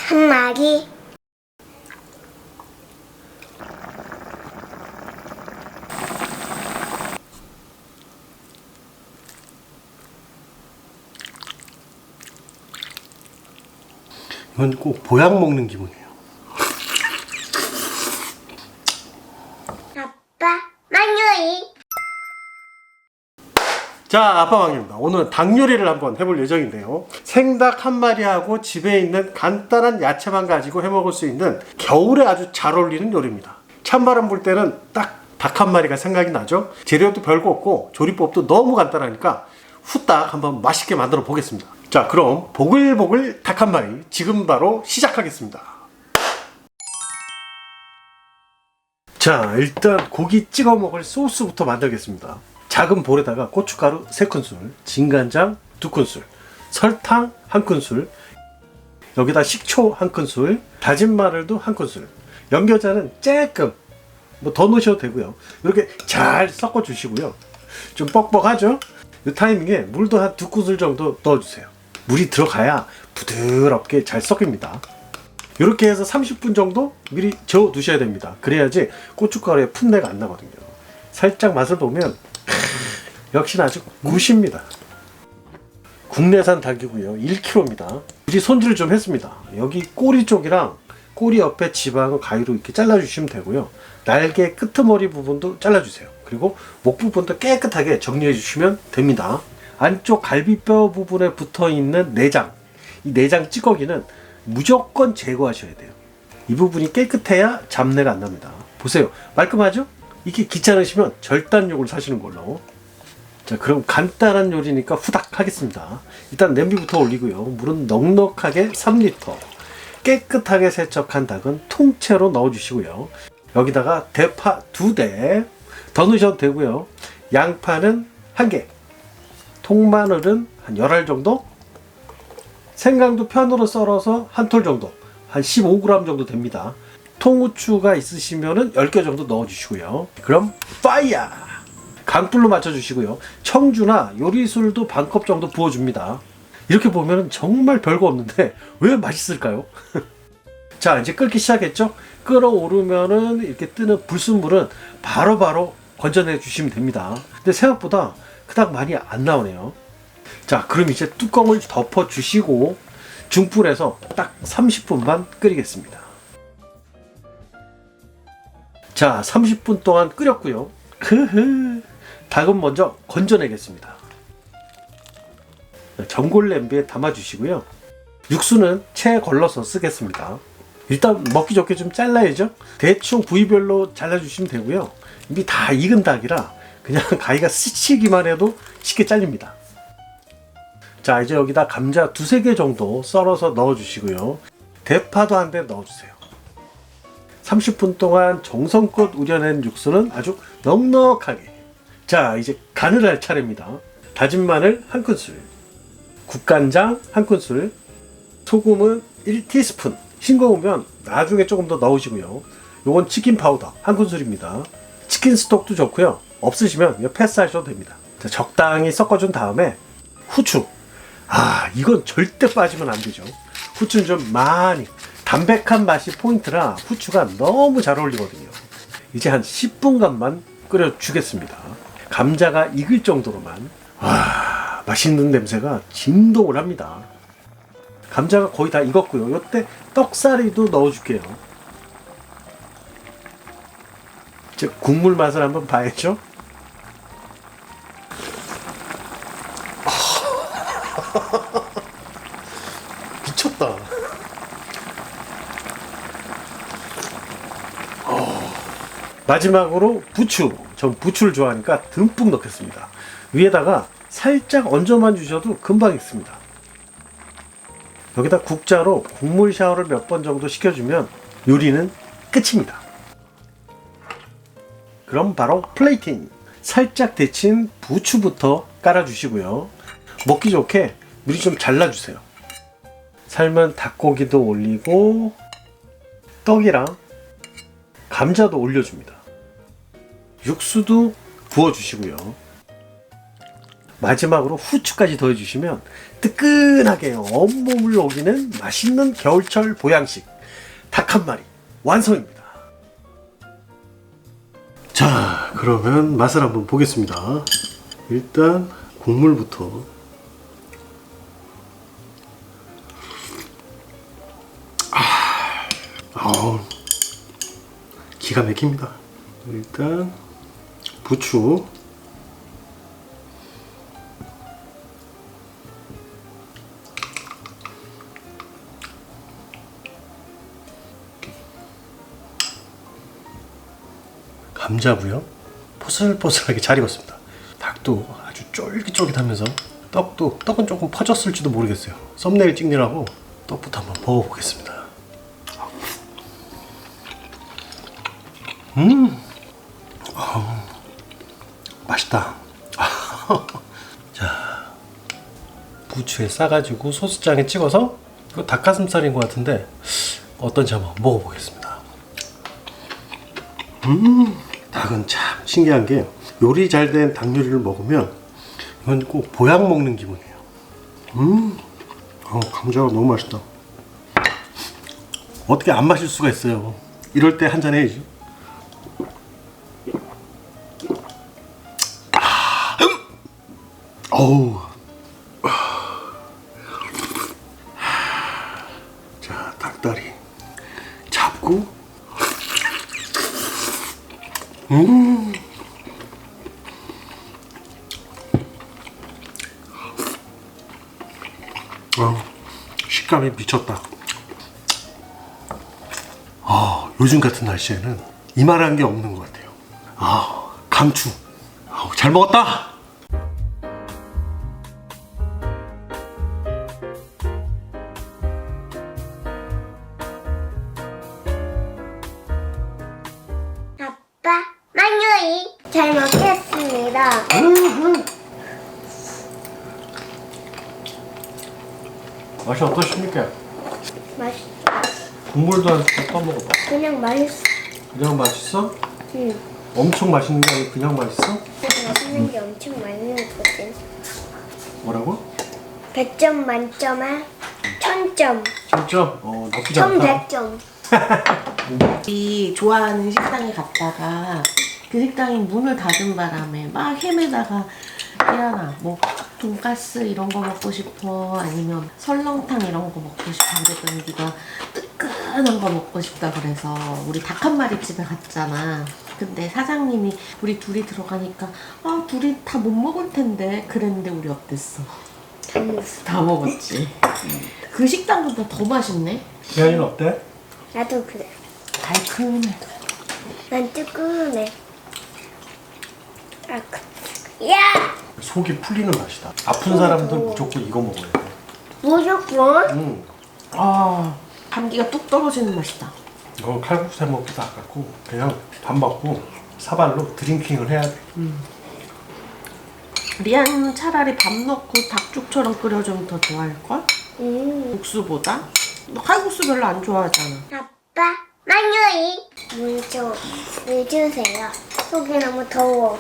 한 마리. 이건 꼭 보약 먹는 기분이에요. 아빠, 만유이. 자, 아빠왕입니다. 오늘은 닭 요리를 한번 해볼 예정인데요. 생닭 한 마리하고 집에 있는 간단한 야채만 가지고 해먹을 수 있는 겨울에 아주 잘 어울리는 요리입니다. 찬바람 불 때는 딱 닭 한 마리가 생각이 나죠. 재료도 별거 없고 조리법도 너무 간단하니까 후딱 한번 맛있게 만들어 보겠습니다. 자, 그럼 보글보글 닭 한 마리 지금 바로 시작하겠습니다. 자, 일단 고기 찍어 먹을 소스부터 만들겠습니다. 작은 볼에다가 고춧가루 3큰술, 진간장 2큰술, 설탕 1큰술, 여기다 식초 1큰술, 다진 마늘도 1큰술, 연겨자는 조금 더 넣으셔도 되고요. 이렇게 잘 섞어 주시고요. 좀 뻑뻑하죠? 이 타이밍에 물도 한 2큰술 정도 넣어주세요. 물이 들어가야 부드럽게 잘 섞입니다. 이렇게 해서 30분 정도 미리 저어 두셔야 됩니다. 그래야지 고춧가루에 풋내가 안 나거든요. 살짝 맛을 보면 역시나 아주 굿입니다. 국내산 닭이고요. 1kg입니다. 미리 손질을 좀 했습니다. 여기 꼬리 쪽이랑 꼬리 옆에 지방을 가위로 이렇게 잘라주시면 되고요. 날개 끄트머리 부분도 잘라주세요. 그리고 목 부분도 깨끗하게 정리해 주시면 됩니다. 안쪽 갈비뼈 부분에 붙어있는 내장, 이 내장 찌꺼기는 무조건 제거하셔야 돼요. 이 부분이 깨끗해야 잡내가 안 납니다. 보세요. 말끔하죠? 이게 귀찮으시면 절단육을 사시는 걸로. 자, 그럼 간단한 요리니까 후딱 하겠습니다. 일단 냄비부터 올리고요. 물은 넉넉하게 3리터. 깨끗하게 세척한 닭은 통째로 넣어주시고요. 여기다가 대파 2대 더 넣으셔도 되고요. 양파는 1개, 통마늘은 한 10알 정도, 생강도 편으로 썰어서 한 톨 정도, 한 15g 정도 됩니다. 통후추가 있으시면 10개 정도 넣어주시고요. 그럼 파이어! 강불로 맞춰주시고요. 청주나 요리술도 반컵 정도 부어줍니다. 이렇게 보면 정말 별거 없는데 왜 맛있을까요? 자, 이제 끓기 시작했죠? 끓어오르면은 이렇게 뜨는 불순물은 바로바로 건져내 주시면 됩니다. 근데 생각보다 그닥 많이 안 나오네요. 자, 그럼 이제 뚜껑을 덮어 주시고 중불에서 딱 30분만 끓이겠습니다. 자, 30분 동안 끓였고요. 닭은 먼저 건져내겠습니다. 전골 냄비에 담아 주시고요. 육수는 채 걸러서 쓰겠습니다. 일단 먹기 좋게 좀 잘라야죠. 대충 부위별로 잘라주시면 되고요. 이미 다 익은 닭이라 그냥 가위가 스치기만 해도 쉽게 잘립니다. 자, 이제 여기다 감자 2-3개 정도 썰어서 넣어주시고요. 대파도 한 대 넣어주세요. 30분 동안 정성껏 우려낸 육수는 아주 넉넉하게. 자, 이제 간을 할 차례입니다. 다진 마늘 1큰술, 국간장 1큰술, 소금은 1티스푼, 싱거우면 나중에 조금 더 넣으시고요. 요건 치킨 파우더 1큰술입니다. 치킨 스톡도 좋고요. 없으시면 이거 패스하셔도 됩니다. 자, 적당히 섞어준 다음에 후추. 이건 절대 빠지면 안 되죠. 후추는 좀 많이. 담백한 맛이 포인트라 후추가 너무 잘 어울리거든요. 이제 한 10분간만 끓여주겠습니다. 감자가 익을 정도로만. 맛있는 냄새가 진동을 합니다. 감자가 거의 다 익었고요. 이때 떡사리도 넣어줄게요. 이제 국물 맛을 한번 봐야죠. 미쳤다. 마지막으로 부추. 전 부추를 좋아하니까 듬뿍 넣겠습니다. 위에다가 살짝 얹어만 주셔도 금방 익습니다. 여기다 국자로 국물 샤워를 몇 번 정도 시켜주면 요리는 끝입니다. 그럼 바로 플레이팅! 살짝 데친 부추부터 깔아주시고요. 먹기 좋게 미리 좀 잘라주세요. 삶은 닭고기도 올리고 떡이랑 감자도 올려줍니다. 육수도 부어주시고요. 마지막으로 후추까지 더해주시면 뜨끈하게 온몸을 녹이는 맛있는 겨울철 보양식 닭 한 마리 완성입니다. 자, 그러면 맛을 한번 보겠습니다. 일단 국물부터. 기가 막힙니다. 일단 부추, 감자고요. 포슬포슬하게 잘 익었습니다. 닭도 아주 쫄깃쫄깃하면서 떡은 조금 퍼졌을지도 모르겠어요. 썸네일 찍느라고 떡부터 한번 먹어보겠습니다. 맛있다. 자, 부추에 싸가지고 소스장에 찍어서, 이거 닭가슴살인 것 같은데 어떤지 한번 먹어보겠습니다. 닭은 참 신기한 게 요리 잘 된 닭 요리를 먹으면 이건 꼭 보약 먹는 기분이에요. 감자가 너무 맛있다. 어떻게 안 마실 수가 있어요. 이럴 때 한잔 해야지. 어우. 자, 닭다리 잡고, 식감이 미쳤다. 요즘 같은 날씨에는 이만한 게 없는 것 같아요. 강추. 잘 먹었다. 아빠, 만유이. 잘 먹겠습니다. 맛이 어떠십니까? 맛있어. 국물도 한 숟갈 떠먹어봐. 그냥 맛있어. 그냥 맛있어? 응. 엄청 맛있는 게 아니고 그냥 맛있어? 맛있는 게 엄청 많이 있거든. 뭐라고? 100점 만점에 1000점. 진짜? 나쁘지 않다. 1100점. 이 좋아하는 식당에 갔다가 그 식당이 문을 닫은 바람에 막 헤매다가 일어나 뭐 돈가스 이런 거 먹고 싶어 아니면 설렁탕 이런 거 먹고 싶어 그랬더니 네가 뜨끈한 거 먹고 싶다 그래서 우리 닭 한 마리 집에 갔잖아. 근데 사장님이 우리 둘이 들어가니까 둘이 다 못 먹을 텐데 그랬는데 우리 어땠어? 다 먹었어. 다 먹었지. 그 식당보다 더 맛있네. 기한이는 어때? 나도 그래. 달큰해. 난 뜨끈해. 야! 속이 풀리는 맛이다. 아픈 사람들 무조건 이거 먹어야 돼. 무조건? 감기가 뚝 떨어지는 맛이다. 이거 칼국수 해 먹기도 아깝고 그냥 밥 먹고 사발로 드링킹을 해야 돼. 리안은 차라리 밥 넣고 닭죽처럼 끓여주면 더 좋아할걸? 국수보다? 너 칼국수 별로 안 좋아하잖아. 아빠, 만유이. 물 주세요. 속이 너무 더워.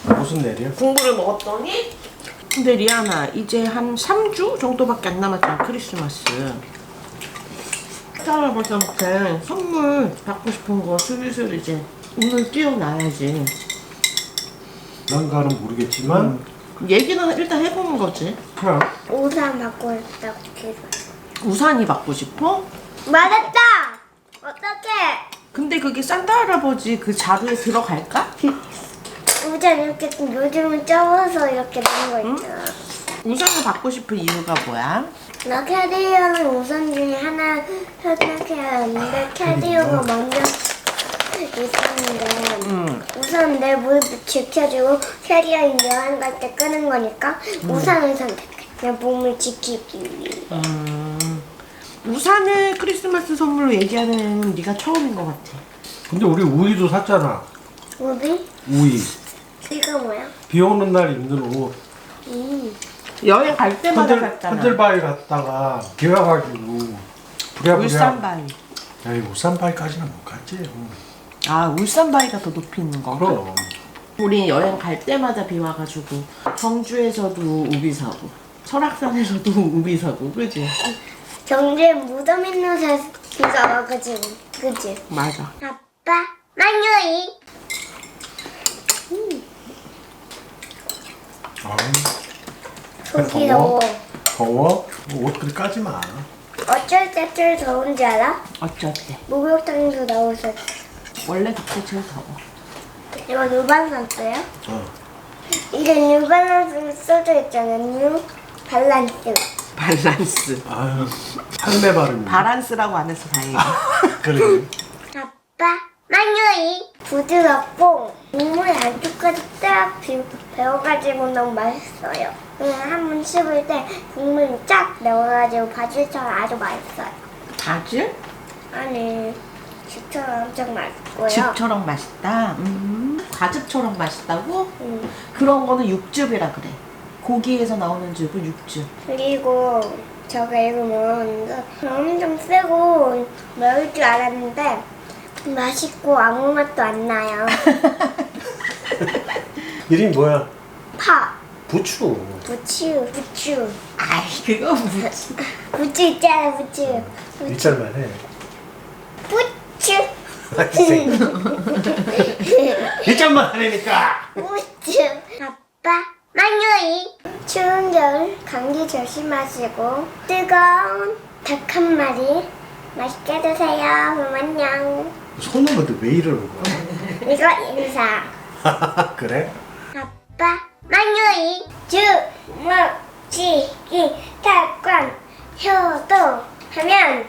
무슨 내리야? 국물을 먹었더니? 근데 리안아 이제 한 3주 정도밖에 안 남았잖아 크리스마스. 할아버지한테 선물 받고 싶은 거 슬슬 이제 오늘 띄워놔야지. 난가는 모르겠지만 얘기는 일단 해보는 거지. 그냥 우산 받고 있다고 계속. 우산이 받고 싶어? 맞았다! 어떡해! 근데 그게 산타 할아버지 그 자루에 들어갈까? 우산 이렇게 요즘은 접어서 이렇게 넣은 거 있잖아. 우산을 받고 싶은 이유가 뭐야? 나 캐리어는 우산 중에 하나 선택해야 하는데 캐리어가 먼저 있었는데 우선 내 물 지켜주고 캐리어 이제 여행 갈 때 끄는 거니까 우산을 선택해. 내 몸을 지키기 위해. 우산을 크리스마스 선물로 얘기하는 애는 네가 처음인 것 같아. 근데 우리 우이도 샀잖아. 우비? 우이. 이거 뭐야? 비 오는 날 입는 옷. 여행 갈 때마다 샀잖아. 흔들바위 갔다가 비 와가지고 부랴부랴. 울산바위. 야, 이 울산바위까지는 못 갔지. 울산바위가 더 높이 있는 건가? 그럼. 우리 여행 갈 때마다 비 와가지고 경주에서도 우비 사고 설악산에서도 우비 사고 그지? 경주에 무덤 있는 곳에서 그치? 맞아. 아빠 만유이 아, 속이 더워. 더워? 옷 그리 까지 마. 어쩔 때 제일 더운지 알아? 어쩔 때 목욕탕에서 나오셨어. 원래 그때 제일 더워. 이거 뉴발란스예요? 어. 이게 뉴발란스 써져 있잖아요. 뉴 발란스. 밸런스. 아유, 할매 발음. 바란스라고 안 해서 다행이다. 그래. 아빠 만유이 부드럽고 국물 안쪽까지 딱 배워가지고 너무 맛있어요. 그냥 한번 씹을 때 국물이 쫙 넣어가지고 바질처럼 아주 맛있어요. 바질? 아니 집처럼 엄청 맛있고요. 즙처럼 맛있다. 과즙처럼 맛있다고? 음. 그런 거는 육즙이라 그래. 고기에서 나오는 즙은 육즙. 그리고 제가 이거 먹었는데 엄청 세고 매울 줄 알았는데 맛있고 아무 맛도 안 나요. 이름이 뭐야? 파, 부추. 부추 아이 그거 뭐지? 부추 있잖아 부추. 일절만 해. 부추 일절만 하니까. 부추. 아빠 만유이 추운 겨울 감기 조심하시고 뜨거운 닭 한 마리 맛있게 드세요. 그럼 안녕. 손은 근데 왜 이러는 거야? 이거 인사. 그래? 아빠 만유이 주먹쥐기 탈권 효도 하면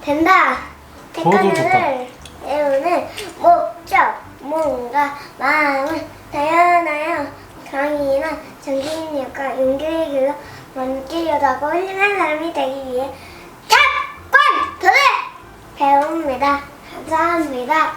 된다. 효도 태권도를 배우는 목적 뭔가 마음은 다양하여 강인한 정신력과 용기를 길러 만들려다고 훌륭한 사람이 되기 위해 태권도를 배웁니다. 감사합니다.